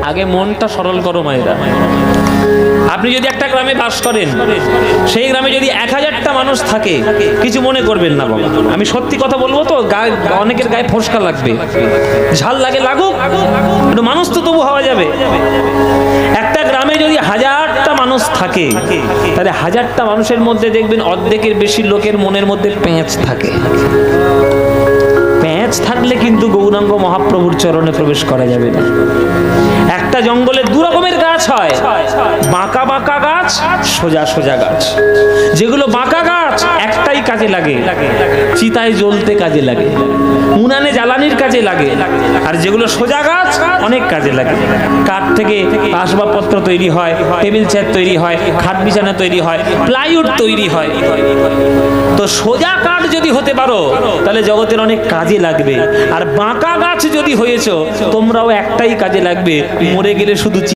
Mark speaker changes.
Speaker 1: আগে মনটা সরল করো মায়েরা। আপনি যদি একটা গ্রামে বাস করেন, সেই গ্রামে যদি 1000টা মানুষ থাকে, কিছু মনে করবেন না বাবা, আমি সত্যি কথা বলবো তো, অনেকের গায়ে ফোসকা লাগবে, ঝাল লাগে, লাগুক, একটু মানুষ তো তবু হওয়া যাবে। একটা গ্রামে যদি 1000টা মানুষ থাকে, তাহলে 1000টা মানুষের মধ্যে দেখবেন অর্ধেকের বেশি লোকের মনের মধ্যে পেঁচ থাকে। পেঁচ থাকলে কিন্তু গৌরাঙ্গ মহাপ্রভুর চরণে প্রবেশ করা যাবে না। একটা জঙ্গলে দু রকমের গাছ হয়, বাঁকা বাঁকা গাছ, সোজা সোজা গাছ। যেগুলো বাঁকা গাছ একটাই কাজে লাগে, চিতায় জ্বলতে কাজে লাগে, উনানে জ্বালানির কাজে লাগে। আর যেগুলো সোজা গাছ অনেক কাজে লাগে। কাঠ থেকে আসবাবপত্র তৈরি হয়, টেবিল চেয়ার তৈরি হয়, খাট বিছানা তৈরি হয়, প্লাইউড তৈরি হয়। তো সোজা কাঠ যদি হতে পারো তাহলে জগতের অনেক কাজে লাগবে। আর বাঁকা গাছ যদি হয়েছো, তোমরাও একটাই কাজে লাগবে, মরে গেলে শুধু